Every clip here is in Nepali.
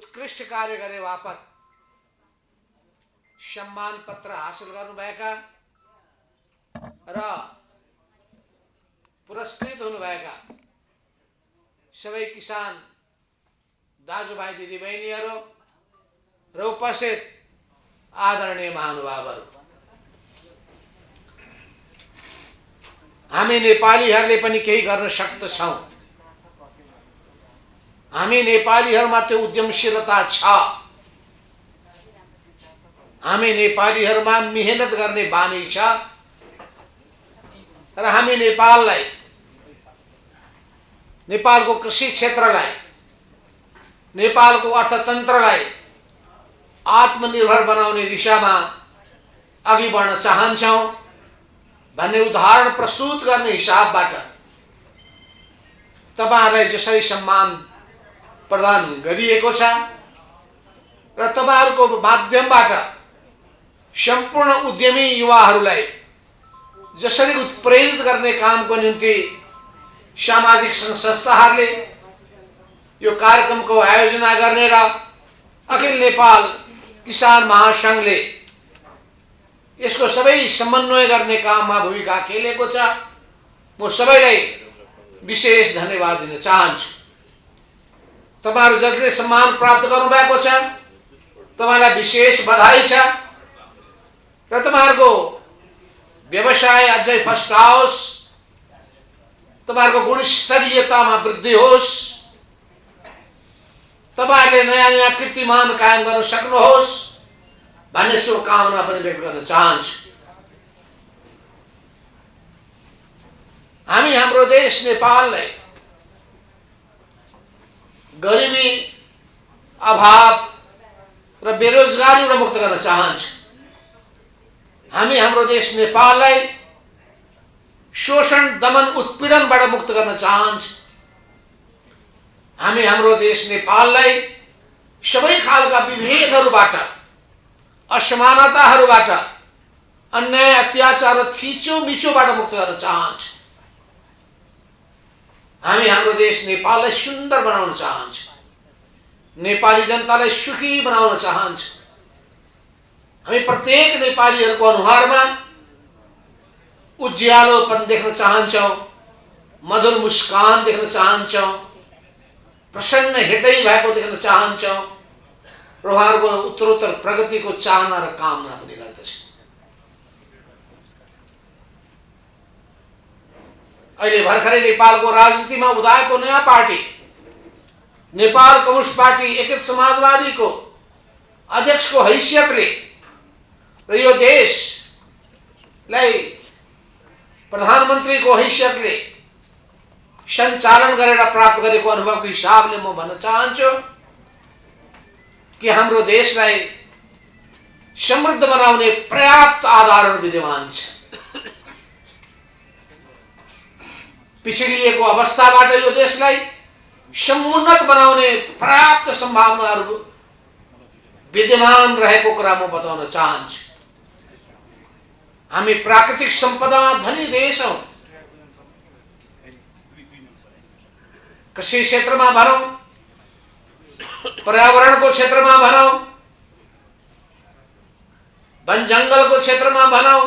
उत्कृष्ट कार्य गरे बापत सम्मान पत्र हासिल गर्नुभएका र पुरस्कृत हुनुभएका सबै किसान दाजुभाइ दिदीबहिनीहरू र उपस्थित आदरणीय महानुभावहरू, हामी नेपालीहरूले पनि केही गर्न सक्दछौँ। हामी नेपालीहरूमा त्यो उद्यमशीलता छ। हामी नेपालीहरूमा मेहनत गर्ने बानी छ र हामी नेपाललाई, नेपालको कृषि क्षेत्रलाई, नेपालको अर्थतन्त्रलाई आत्मनिर्भर बनाउने दिशामा अघि बढ्न चाहन्छौँ भन्ने उदाहरण प्रस्तुत गर्ने हिसाबबाट तपाईहरुलाई जसरी सम्मान प्रदान गरिएको छ र तपाईहरुको माध्यमबाट सम्पूर्ण उद्यमी युवाहरूलाई जसरी उत्प्रेरित गर्ने कामको निम्ति सामाजिक संस्थाहरूले यो कार्यक्रमको आयोजना गर्ने र अखिल नेपाल किसान महासंघले यसको सबै समन्वय गर्ने काममा भूमिका खेलेको छ। म सबैलाई विशेष धन्यवाद दिन चाहन्छु। तपाईहरु जसले सम्मान प्राप्त गर्नुभएको छ तपाईलाई विशेष बधाई छ र तपाईहरुको व्यवसाय अझै फस्टाओस्, तपाईहरुको गुणस्तरीयतामा वृद्धि होस्, तपाईहरुले नयाँ नयाँ कीर्तिमान कायम गर्न सक्नुहोस् भन्ने शुभकामना पनि व्यक्त गर्न चाहन्छु। हामी हाम्रो देश नेपाललाई गरिबी, अभाव र बेरोजगारीबाट मुक्त गर्न चाहन्छौँ। हामी हाम्रो देश नेपाललाई शोषण, दमन, उत्पीडनबाट मुक्त गर्न चाहन्छौँ। हामी हाम्रो देश नेपाललाई सबै खालका विभेदहरूबाट, असमानताहरूबाट, अन्याय, अत्याचार र थिचोमिचोबाट मुक्त गर्न चाहन्छौँ। हामी हाम्रो देश नेपाललाई सुन्दर बनाउन चाहन्छौँ। नेपाली जनतालाई सुखी बनाउन चाहन्छौँ। हामी प्रत्येक नेपालीहरूको अनुहारमा उज्यालोपन देख्न चाहन्छौँ, मधुर मुस्कान देख्न चाहन्छौँ, प्रसन्न हृदय भएको देख्न चाहन्छौँ र उहाँहरूको उत्तरोत्तर प्रगतिको चाहना र कामना पनि गर्दछौँ। अहिले भर्खरै नेपालको राजनीतिमा उदाएको नयाँ पार्टी नेपाल कम्युनिस्ट पार्टी एकीकृत समाजवादीको अध्यक्षको हैसियतले र यो देशलाई प्रधानमन्त्रीको हैसियतले सञ्चालन गरेर प्राप्त गरेको अनुभवको हिसाबले म भन्न चाहन्छु कि हाम्रो देशलाई समृद्ध बनाउने पर्याप्त आधारहरू विद्यमान छ। पिछडिएको अवस्थाबाट यो देशलाई समुन्नत बनाउने पर्याप्त सम्भावनाहरू विद्यमान रहेको कुरा म बताउन चाहन्छु। हामी प्राकृतिक सम्पदामा धनी देश हौं। कृषि क्षेत्रमा भनौं, पर्यावरणको क्षेत्रमा भनौं, वन जंगलको क्षेत्रमा भनौं,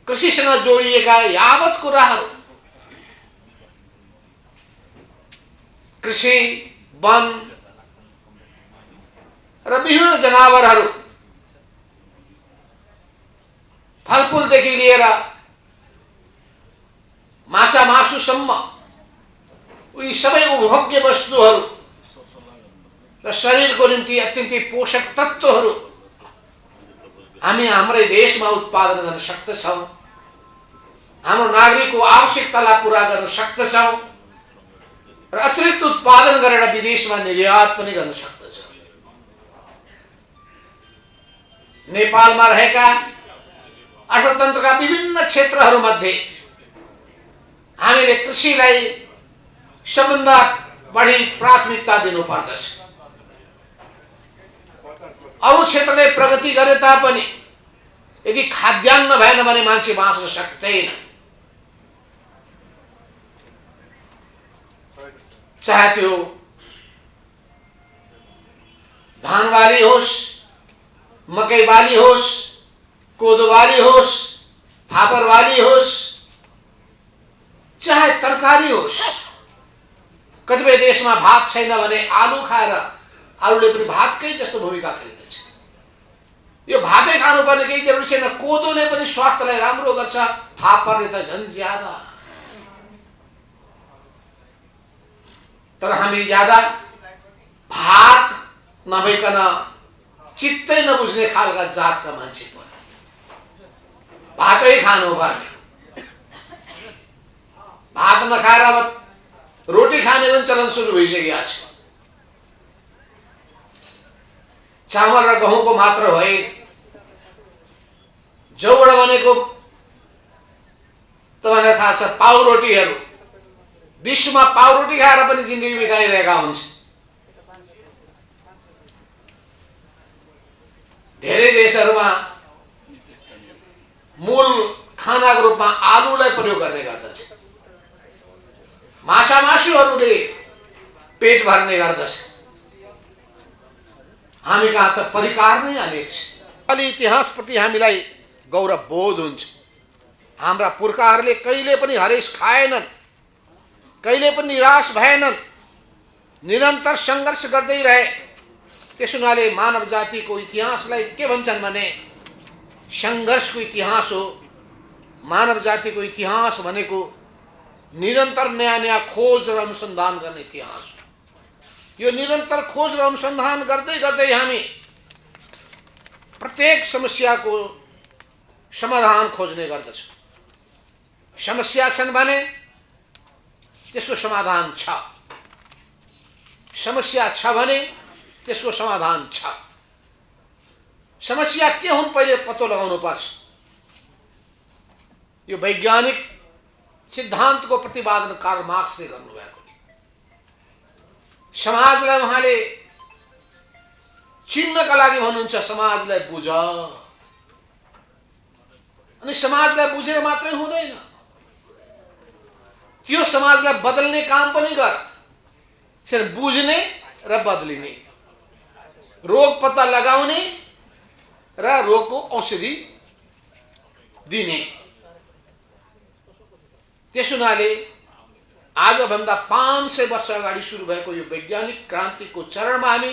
कृषिसँग जोडिएका यावत कुराहरू, कृषि, वन र विभिन्न जनावरहरू, फलफूलदेखि लिएर माछा मासुसम्म यी सबै उपभोग्य वस्तुहरू र शरीरको निम्ति अत्यन्तै पोषक तत्त्वहरू हामी हाम्रै देशमा उत्पादन गर्न सक्दछौँ। हाम्रो नागरिकको आवश्यकतालाई पूरा गर्न सक्दछौँ र अतिरिक्त उत्पादन गरेर विदेशमा निर्यात पनि गर्न सक्दछौँ। नेपालमा रहेका अर्थतन्त्रका विभिन्न क्षेत्रहरूमध्ये हामीले कृषिलाई सबभन्दा बढी प्राथमिकता दिनुपर्दछ। अरू क्षेत्रले प्रगति गरे तापनि यदि खाद्यान्न भएन भने मान्छे बाँच्न सक्दैन। चाहे त्यो धान बाली होस्, मकै बाली होस्, कोदो बाली होस्, फापर बाली होस्, चाहे तरकारी होस्। कतिपय देशमा भात छैन भने आलु खाएर आलुले पनि भातकै जस्तो भूमिका खेल्दछ। यो भातै खानुपर्ने केही जरुरी छैन। कोदोले पनि स्वास्थ्यलाई राम्रो गर्छ, फापरले त झन् ज्यादा। तर हामी ज्यादा भात नभइकन चित्तै नबुझ्ने खालका जातका मान्छे पर्यो। भातै खानु पर्छ। भात नखाएर अब रोटी खाने पनि चलन सुरु भइसकेको छ। चामल र गहुँको मात्र भए जौबाट बनेको तपाईलाई थाहा छ पाउरोटीहरू विश्वमा पाउरोटी खाएर पनि जिन्दगी बिताइरहेका हुन्छ। धेरै देशहरूमा मूल खानाको रूपमा आलुलाई प्रयोग गर्ने गर्दछ। माछा मासुहरूले पेट भर्ने गर्दछ। हामी कहाँ त परिकार नै अनेक छ। अलि इतिहासप्रति हामीलाई गौरव बोध हुन्छ। हाम्रा पुर्खाहरूले कहिले पनि हरेस खाएनन्, कहिले पनि निराश भएनन्, निरन्तर सङ्घर्ष गर्दै रहे। त्यस हुनाले मानव जातिको इतिहासलाई के भन्छन् भने सङ्घर्षको इतिहास हो। मानव जातिको इतिहास भनेको निरन्तर नयाँ नयाँ खोज र अनुसन्धान गर्ने इतिहास हो। यो निरन्तर खोज र अनुसन्धान गर्दै गर्दै हामी प्रत्येक समस्याको समाधान खोज्ने गर्दछौँ। समस्या छन् भने त्यसको समाधान छ, समस्या छ भने त्यसको समाधान छ। समस्या के हुन् पहिले पत्तो लगाउनु पर्छ। यो वैज्ञानिक सिद्धान्तको प्रतिपादन कार्ल मार्क्सले गर्नुभएको थियो। समाजलाई उहाँले चिन्नका लागि भन्नुहुन्छ समाजलाई बुझ। अनि समाजलाई बुझेर मात्रै हुँदैन, त्यो समाजलाई बदल्ने काम पनि गर। सिर्फ बुझ्ने र बदलिने, रोग पत्ता लगाउने र रोगको औषधि दिने। त्यस हुनाले आजभन्दा 500 वर्ष अगाडि सुरु भएको यो वैज्ञानिक क्रान्तिको चरणमा हामी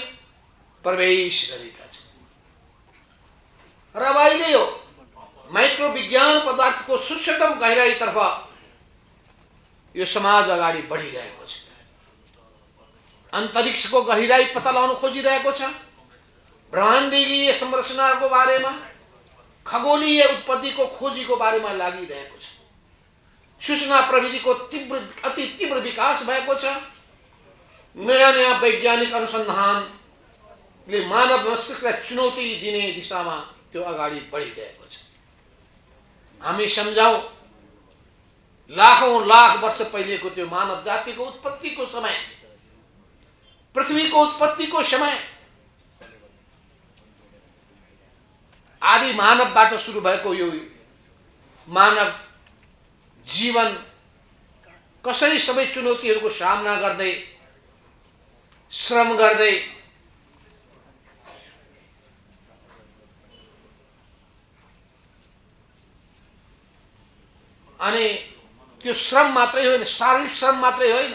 प्रवेश गरेका छौँ। र अब अहिले यो माइक्रो विज्ञान पदार्थको सूक्ष्मतम गहिराईतर्फ यो समाज अगाडि बढिरहेको छ। अन्तरिक्षको गहिराई पत्ता लगाउन खोजिरहेको छ। ब्रह्माण्डीय संरचनाको बारेमा, खगोलीय उत्पत्तिको खोजीको बारेमा लागिरहेको छ। सूचना प्रविधिको अति तीव्र विकास भएको छ। नयाँ नयाँ वैज्ञानिक अनुसन्धानले मानव मस्तिष्कलाई चुनौती दिने दिशामा त्यो अगाडि बढिरहेको छ। हामी सम्झाउँ, लाखौं लाख वर्ष पहिलेको त्यो मानव जातिको उत्पत्तिको समय, पृथ्वीको उत्पत्तिको समय, आदि मानवबाट सुरु भएको यो मानव जीवन कसरी सबै चुनौतीहरूको सामना गर्दै, श्रम गर्दै अनि त्यो श्रम मात्रै होइन, शारीरिक श्रम मात्रै होइन,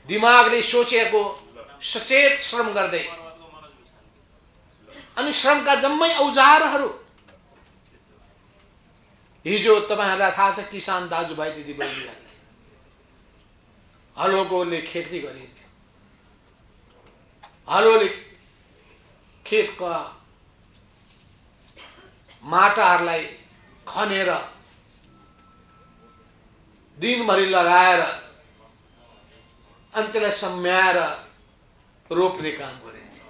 दिमागले सोचेको सचेत श्रम गर्दै अनि श्रमका जम्मै औजारहरू। हिजो तपाईहरुलाई थाहा छ किसान दाजुभाइ दिदीबहिनीहरूले हलोले खेती गरिन्थ्यो। हलोले खेतका माटाहरूलाई खनेर दिनभरि लगाएर अनि त्यसलाई सम्याएर रोप्ने काम गरिन्थ्यो।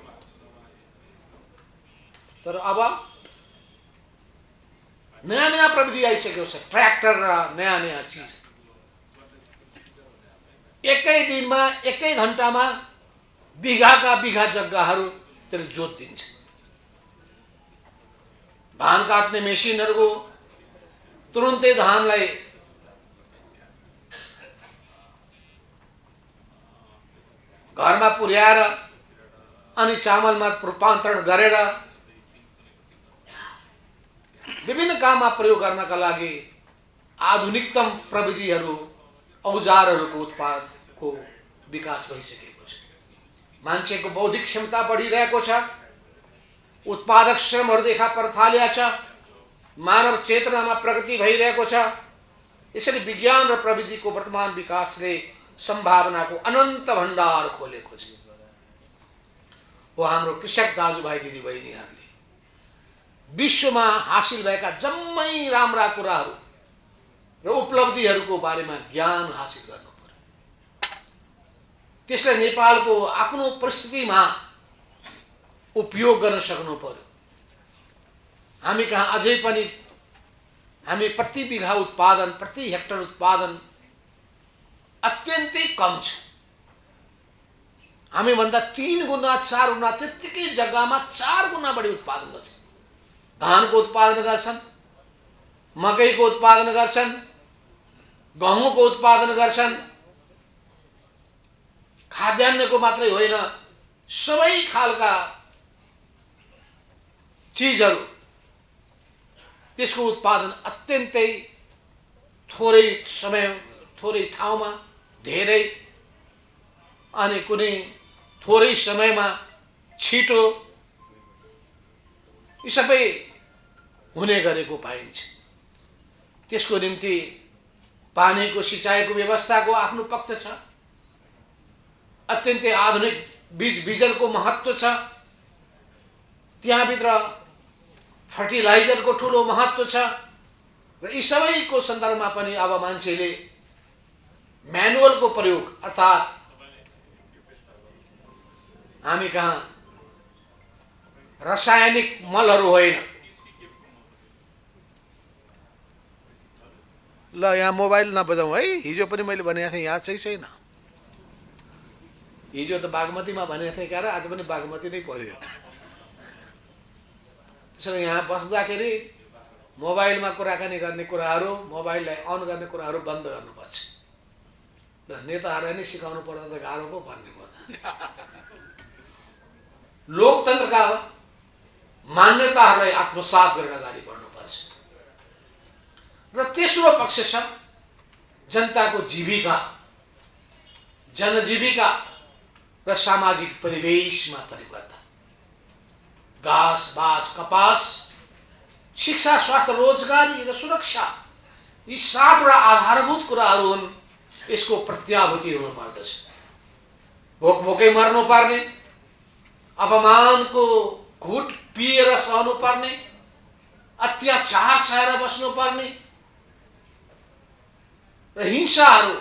तर अब नयाँ नयाँ प्रविधि आइसकेको छ, ट्र्याक्टर र नयाँ नयाँ चिज। एकै दिनमा, एकै घण्टामा बिघाका बिघा जग्गाहरू त्यसले जोत दिन्छ। धान काट्ने मेसिनहरूको तुरुन्तै धानलाई घरमा पुर्याएर अनि चामलमा रूपान्तरण गरेर विभिन्न काममा प्रयोग गर्नका लागि आधुनिकतम प्रविधिहरू औजारहरूको उत्पादको विकास भइसकेको छ। मान्छेको बौद्धिक क्षमता बढिरहेको छ, उत्पादक श्रमहरू देखा पर्न थालेको छ, मानव चेतनामा प्रगति भइरहेको छ। यसरी विज्ञान र प्रविधिको वर्तमान विकासले सम्भावनाको अनन्त भण्डार खोलेको छ। हो हाम्रो कृषक दाजुभाइ दिदीबहिनीहरूले विश्वमा हासिल भएका जम्मै राम्रा कुराहरू र उपलब्धिहरूको बारेमा ज्ञान हासिल गर्नु पर्यो। त्यसलाई नेपालको आफ्नो परिस्थितिमा उपयोग गर्न सक्नु पर्यो। हामी कहाँ अझै पनि हामी प्रति बिघा उत्पादन, प्रति हेक्टर उत्पादन अत्यन्तै कम छ। हामी भन्दा 3 गुना 4 गुना त्यतिकै जग्गामा 4 गुना बढी उत्पादन गर्छ। धानको उत्पादन गर्छन्, मकैको उत्पादन गर्छन्, गहुँको उत्पादन गर्छन्। खाद्यान्नको मात्रै होइन, सबै खालका चीजहरू त्यसको उत्पादन अत्यन्तै थोरै समय, थोरै ठाउँमा धेरै, अनि कुनै थोरै समयमा छिटो, यी सबै हुने गरेको पाइन्छ। त्यसको निम्ति पानीको सिँचाइको व्यवस्थाको आफ्नो पक्ष छ। अत्यन्तै आधुनिक बीज बिजनको महत्त्व छ। त्यहाँभित्र फर्टिलाइजरको ठुलो महत्त्व छ। र यी सबैको सन्दर्भमा पनि अब मान्छेले म्यानुअलको प्रयोग, अर्थात् हामी कहाँ रासायनिक मलहरू होइन। ल यहाँ मोबाइल नबजाउँ है। हिजो पनि मैले भनेको थिएँ, यहाँ चाहिँ छैन। हिजो त बागमतीमा भनेको थिएँ क्या, र आज पनि बागमती नै पर्यो। त्यसो यहाँ बस्दाखेरि मोबाइलमा कुराकानी गर्ने कुराहरू, मोबाइललाई अन गर्ने कुराहरू बन्द गर्नुपर्छ। र नेताहरूलाई नै सिकाउनु पर्दा त गाह्रो पो भन्ने पर्दा। लोकतन्त्रका मान्यताहरूलाई आत्मसात गरेर अगाडि बढ्नुपर्छ। र तेस्रो पक्ष छ जनताको जीविका, जनजीविका र सामाजिक परिवेशमा परिवर्तन। घाँस बाँस कपास, शिक्षा स्वास्थ्य रोजगारी र सुरक्षा, यी 7वटा आधारभूत कुराहरू हुन्। यसको प्रत्याभूति हुनुपर्दछ। भोक भोकै मर्नु पर्ने, अपमानको घुट पिएर सहनु पर्ने, अत्याचार सहेर बस्नु पर्ने र हिंसाहरू,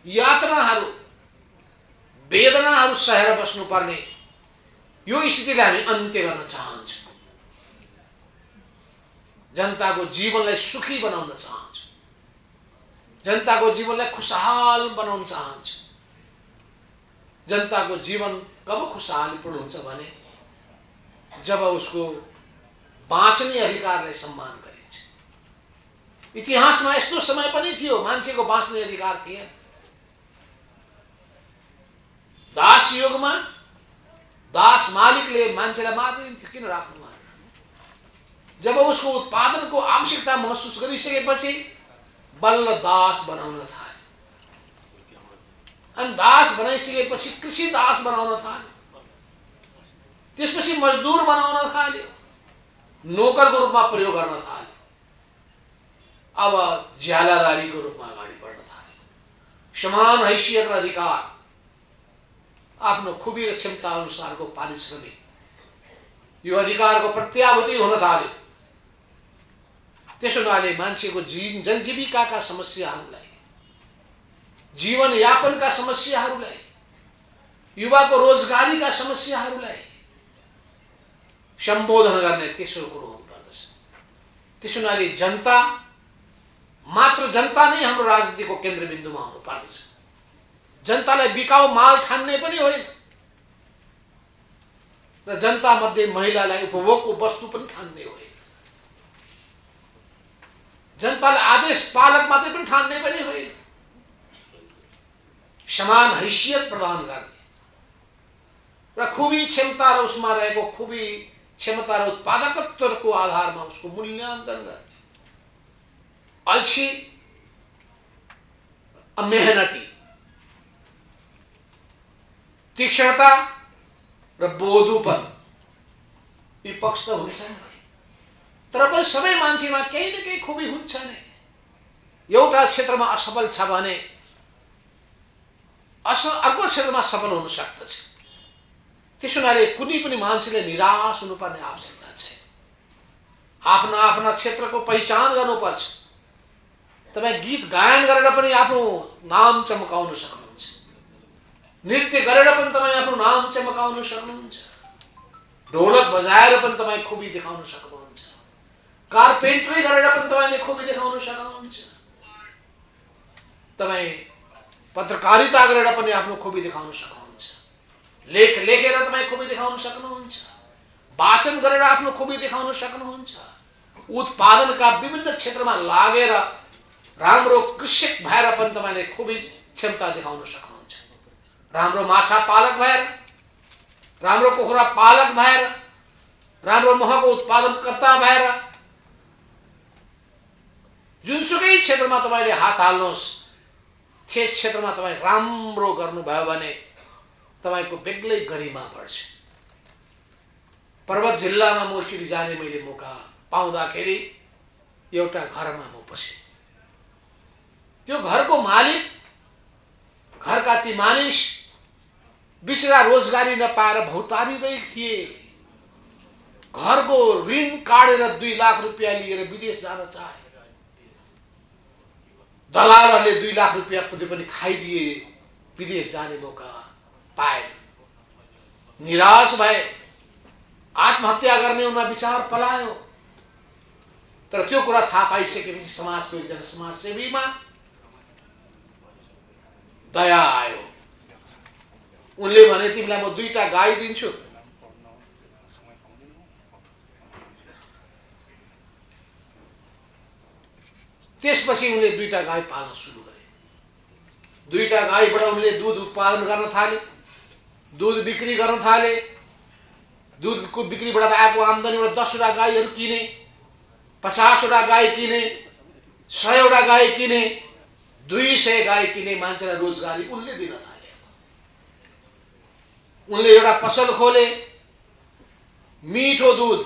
यातनाहरू, वेदनाहरू सहेर बस्नु पर्ने, यो स्थितिलाई हामी अन्त्य गर्न चाहन्छौँ। जनताको जीवनलाई सुखी बनाउन चाहन्छौँ। जनताको जीवनलाई खुशहाल बनाउन चाहन्छौँ। जनताको जीवन कब खुशहालीपूर्ण हुन्छ भने जब उसको बाँच्ने अधिकारलाई सम्मान गरिन्छ। इतिहासमा यस्तो समय पनि थियो मान्छेको बाँच्ने अधिकार थिएन। दास युगमा दास मालिकले मान्छेलाई मार्दिन्थ्यो, किन राख्नु मार्नु। जब उसको उत्पादनको आवश्यकता महसुस गरिसकेपछि बल्ल दास बनाउन थाल्यो। अनि दास बनाइसकेपछि कृषि दास बनाउन थाल्यो। त्यसपछि मजदुर बनाउन थाल्यो, नोकरको रूपमा प्रयोग गर्न थाल्यो। अब ज्यालादारीको रूपमा अगाडि बढ्न थाल्यो। समान हैसियत र अधिकार, आफ्नो खुबी र क्षमता अनुसारको पारिश्रमिक, यो अधिकारको प्रत्याभूति हुन थाल्यो। त्यसो हुनाले मान्छेको जनजीविकाका समस्याहरूलाई, जीवनयापनका समस्याहरूलाई, युवाको रोजगारीका समस्याहरूलाई सम्बोधन गर्ने तेस्रो कुरो हुनुपर्दछ। त्यसो हुनाले जनता, मात्र जनता नै हाम्रो राजनीतिको केन्द्रबिन्दुमा हुनुपर्दछ। जनतालाई बिकाउ माल ठान्ने पनि होइन र जनता मध्ये महिलालाई उपभोगको वस्तु पनि ठान्ने होइन। जनतालाई आदेश पालक मात्रै पनि ठान्ने पनि होइन। समान हैसियत प्रदान गर्ने र खुबी क्षमता र उसमा रहेको खुबी क्षमता र उत्पादकत्वको आधारमा उसको मूल्याङ्कन गर्ने। अल्छी, मेहनती, तीक्ष्णता र बोधुपन यी पक्ष त हुन्छन्, तर पनि सबै मान्छेमा केही न केही खुबी हुन्छ नै। एउटा क्षेत्रमा असफल छ भने अर्को क्षेत्रमा सफल हुन सक्दछ। त्यसो हुनाले कुनै पनि मान्छेले निराश हुनुपर्ने आवश्यकता छैन। आफ्ना आफ्ना क्षेत्रको पहिचान गर्नुपर्छ। तपाईँ गीत गायन गरेर पनि आफ्नो नाम चमकाउन सक्नुहुन्छ, नृत्य गरेर पनि तपाईँ आफ्नो नाम चमकाउन सक्नुहुन्छ, ढोलक बजाएर पनि तपाईँ खुबी देखाउन सक्नुहुन्छ, कारपेन्ट्री गरेर पनि तपाईँले खुबी देखाउन सक्नुहुन्छ, तपाईँ पत्रकारिता गरेर पनि आफ्नो खुबी देखाउन सक्नुहुन्छ, लेख लेखेर तपाईँ खुबी देखाउन सक्नुहुन्छ, वाचन गरेर आफ्नो खुबी देखाउन सक्नुहुन्छ, उत्पादनका विभिन्न क्षेत्रमा लागेर राम्रो कृषक भएर पनि तपाईँले खुबी क्षमता देखाउन सक्नुहुन्छ, राम्रो माछा पालक भएर, राम्रो कुखुरा पालक भएर, राम्रो महको उत्पादनकर्ता भएर, जुनसुकै क्षेत्रमा तपाईँले हात हाल्नुहोस् त्यस क्षेत्रमा तपाईँ राम्रो गर्नुभयो भने तपाईँको बेग्लै गरिमा बढ्छ। पर्वत जिल्लामा मोर्चिडी जाने मैले मौका पाउँदाखेरि एउटा घरमा म पसेँ। त्यो घरको मालिक, घरका ती मानिस बिचरा रोजगारी नपाएर भौतारिँदै थिए। घरको ऋण काटेर 2 लाख रुपियाँ लिएर विदेश जान चाहे। दलालहरूले 2 लाख रुपियाँ पनि खाइदिए, विदेश जाने मौका पाए। निराश भए, आत्महत्या गर्ने उनमा विचार पलायो। तर त्यो कुरा थाहा पाइसकेपछि समाजको एकजना समाजसेवीमा दया आयो। उनले भने तिमीलाई म 2टा गाई दिन्छु, त्यसपछि उनले 2टा गाई पाल्न सुरु गरे। 2टा गाईबाट उनले दूध उत्पादन गर्न थाले, दूध बिक्री गर्न थाले। दूधको बिक्रीबाट आएको आम्दानीबाट 10वटा गाईहरू किने, 50वटा गाई किने, 100वटा गाई किने, 200 गाई किने। मान्छेलाई रोजगारी उनले दिन थाले। उनले एउटा पसल खोले, मिठो दूध,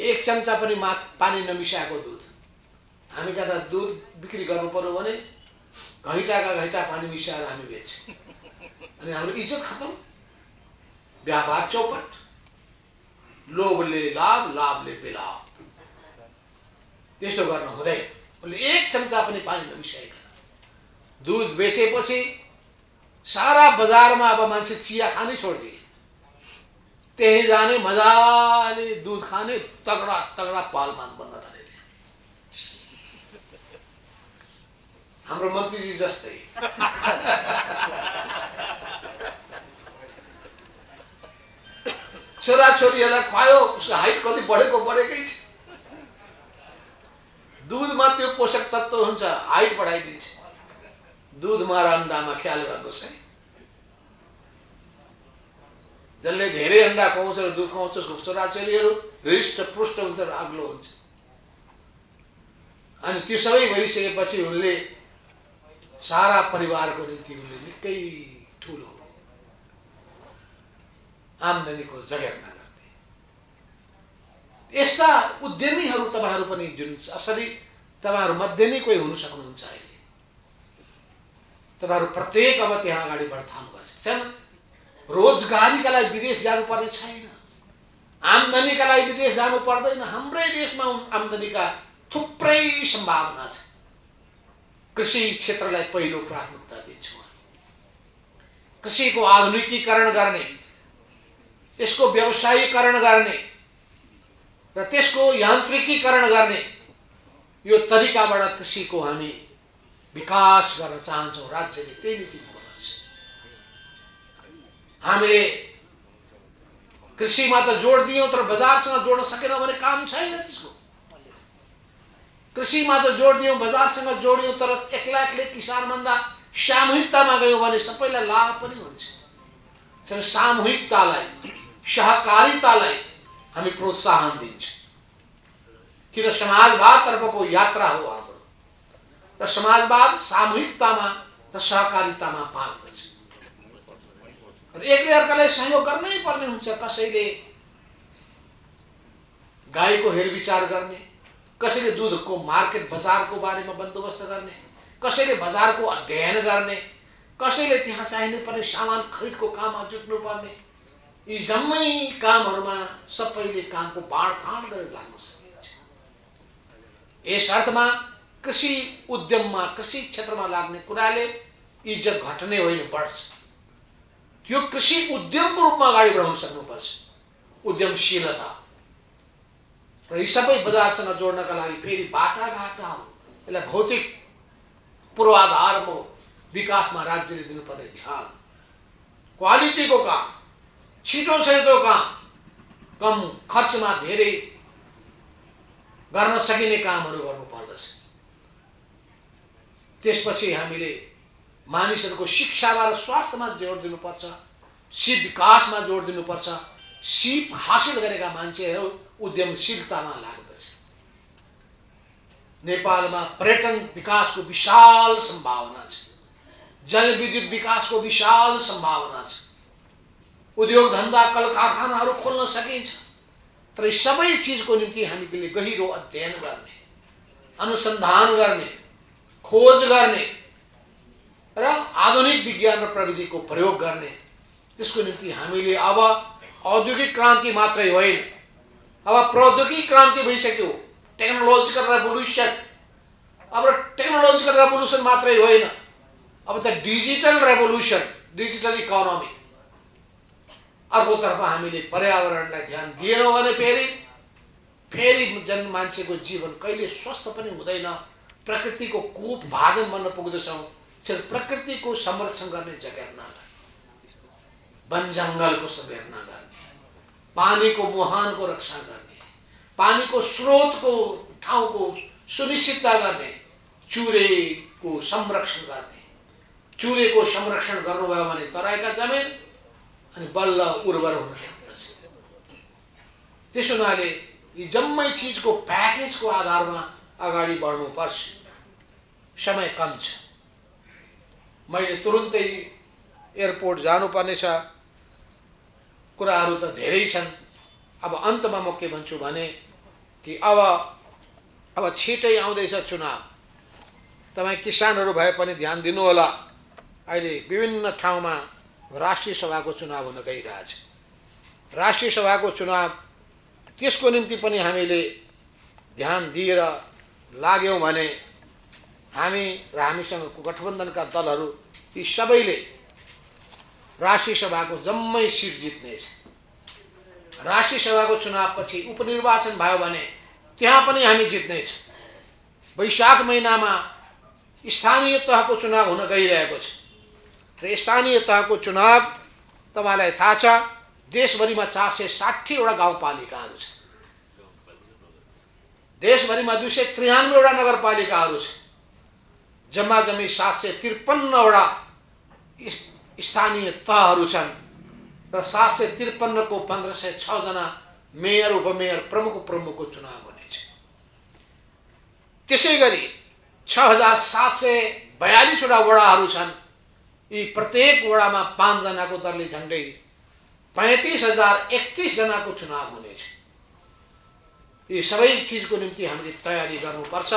1 चम्चा पनि पानी नमिसाएको दूध। हामी कता दूध बिक्री गर्नु पर्यो भने घैटाका घैटा पानी मिसाएर हामी बेच्छौँ, अनि हाम्रो इज्जत खतम। व्यापार चौपट, लोभले लाभ, लाभले बेलाभ, त्यस्तो गर्न हुँदैन। उनले 1 चम्चा पनि पानी नमिसाइकन दूध बेचेपछि सारा बजारमा अब मान्छे चिया खानै छोडिदिए। त्यही जाने, मजाले दूध खाने, तगडा तगडा पालमान बन्न थाले। हाम्रो मन्त्रीजी जस्तै। छोराछोरीहरूलाई खुवायो, उसको हाइट कति बढेकै छ। दूधमा त्यो पोषक तत्त्व हुन्छ, हाइट बढाइदिन्छ। दूधमा र अन्डामा ख्याल गर्नुहोस् है। जसले धेरै अन्डा खुवाउँछ र दूध खुवाउँछ उसको छोराछोरीहरू हृष्टपुष्ट हुन्छ र अग्लो हुन्छ। अनि त्यो सबै भइसकेपछि उनले सारा परिवारको निम्ति उनले निकै ठुलो आम्दानीको जगेर्ना गर्थे। यस्ता उद्यमीहरू तपाईहरू पनि जुन असली तपाईहरू मध्ये नै कोही हुन सक्नुहुन्छ। अहिले तपाईहरू प्रत्येक अब त्यहाँ अगाडि बढ्न थाल्नुभएको छ। रोजगारीका लागि विदेश जानुपर्ने छैन, आम्दानीका लागि विदेश जानु पर्दैन। हाम्रै देशमा आम्दानीका थुप्रै सम्भावना छ। कृषि क्षेत्रलाई पहिलो प्राथमिकता दिन्छु। कृषिको आधुनिकीकरण गर्ने, यसको व्यवसायीकरण गर्ने र त्यसको यान्त्रिकीकरण गर्ने यो तरिकाबाट कृषिको हामी विकास गर्न चाहन्छौँ। राज्यले त्यही नीति बनाउनुपर्छ। हामीले कृषिमा त जोड दियौँ तर बजारसँग जोड्न सकेनौँ भने काम छैन त्यसको। कृषिमा त जोड दियौँ, बजारसँग जोड्यौँ, तर एक्लै एक्लै किसानभन्दा सामूहिकतामा गयौँ भने सबैलाई लाभ पनि हुन्छ। सामूहिकतालाई सहकारितालाई हामी प्रोत्साहन दिन्छ। किन समाजवादतर्फको यात्रा हो हाम्रो, र समाजवाद सामूहिकतामा र सहकारितामा बाँच्दछ। र एकले अर्कालाई सहयोग गर्नै पर्ने हुन्छ। कसैले गाईको हेरविचार गर्ने, कसैले दुधको मार्केट बजारको बारेमा बन्दोबस्त गर्ने, कसैले बजारको अध्ययन गर्ने, कसैले त्यहाँ चाहिने पर्ने सामान खरिदको काममा जुट्नु पर्ने। यी जम्मै कामहरूमा सबैले कामको बाँडफाँड गरेर लाग्न सकिन्छ। यस अर्थमा कृषि उद्यममा, कृषि क्षेत्रमा लाग्ने कुराले इज्जत घट्ने होइन, बढ्छ। यो कृषि उद्यमको रूपमा अगाडि बढाउन सक्नुपर्छ। उद्यमशीलता र यी सबै बजारसँग जोड्नका लागि फेरि बाटाघाटाहरू, यसलाई भौतिक पूर्वाधारको विकासमा राज्यले दिनुपर्ने ध्यान, क्वालिटीको काम, छिटो छिटो काम, कम खर्चमा धेरै गर्न सकिने कामहरू गर्नुपर्दछ। त्यसपछि हामीले मानिसहरूको शिक्षामा र स्वास्थ्यमा जोड दिनुपर्छ, सिप विकासमा जोड दिनुपर्छ। सिप हासिल गरेका मान्छेहरू उद्यमशीलतामा लाग्दछ। नेपालमा पर्यटन विकासको विशाल सम्भावना छ, जलविद्युत विकासको विशाल सम्भावना छ, उद्योग धन्दा कल कारखानाहरू खोल्न सकिन्छ। तर यी सबै चिजको निम्ति हामीले गहिरो अध्ययन गर्ने, अनुसन्धान गर्ने, खोज गर्ने र आधुनिक विज्ञान र प्रविधिको प्रयोग गर्ने। त्यसको निम्ति हामीले अब औद्योगिक क्रान्ति मात्रै होइन, अब प्रौद्योगिकी क्रान्ति भइसक्यो। टेक्नोलोजिकल रेभोल्युसन, अब टेक्नोलोजिकल रेभोल्युसन मात्रै होइन, अब त डिजिटल रेभोल्युसन, डिजिटल इकोनोमी। अर्कोतर्फ हामीले पर्यावरणलाई ध्यान दिएनौँ भने फेरि मान्छेको जीवन कहिले स्वस्थ पनि हुँदैन। प्रकृतिको कोप भाजन बन्न पुग्दछौँ। सिर्फ प्रकृतिको संरक्षण गर्ने जगेर्ना गर्ने, वन जङ्गलको समेर्ना गर्ने, पानीको मुहानको रक्षा गर्ने, पानीको स्रोतको ठाउँको सुनिश्चितता गर्ने, चुरेको संरक्षण गर्ने। चुरेको संरक्षण गर्नुभयो भने तराईका जमिन अनि बल्ल उर्वर हुन सक्दछ। त्यसो हुनाले यी जम्मै चिजको प्याकेजको आधारमा अगाडि बढ्नुपर्छ। समय कम छ, मैले तुरुन्तै एयरपोर्ट जानुपर्ने छ। कुराहरू त धेरै छन्। अब अन्तमा म के भन्छु भने कि अब छिटै आउँदैछ चुनाव। तपाईँ किसानहरू भए पनि ध्यान दिनुहोला। अहिले विभिन्न ठाउँमा राष्ट्रिय सभाको चुनाव हुन गइरहेछ। राष्ट्रिय सभाको चुनाव, त्यसको निम्ति पनि हामीले ध्यान दिएर लाग्यौँ भने हामी र हामीसँगको गठबन्धनका दलहरू यी सबैले राष्ट्रिय सभाको जम्मै सिट जित्नेछ। राष्ट्रिय सभाको चुनावपछि उपनिर्वाचन भयो भने त्यहाँ पनि हामी जित्नेछ। वैशाख महिनामा स्थानीय तहको चुनाव हुन गइरहेको छ। र स्थानीय तहको चुनाव तपाईँलाई थाहा छ, देशभरिमा 460 वटा गाउँपालिकाहरू छ। देशभरिमा 293 वटा नगरपालिकाहरू छ। जम्मा जम्मी 753 वटा स्थानीय तहहरू छन् र 753 को 1506 जना मेयर, उपमेयर, प्रमुखको चुनाव हुनेछ। त्यसै गरी 6742 वटा वडाहरू छन्। यी प्रत्येक वडामा 5 जनाको दरले झन्डै 35031 जनाको चुनाव हुनेछ। यी सबै चिजको निम्ति हामीले तयारी गर्नुपर्छ।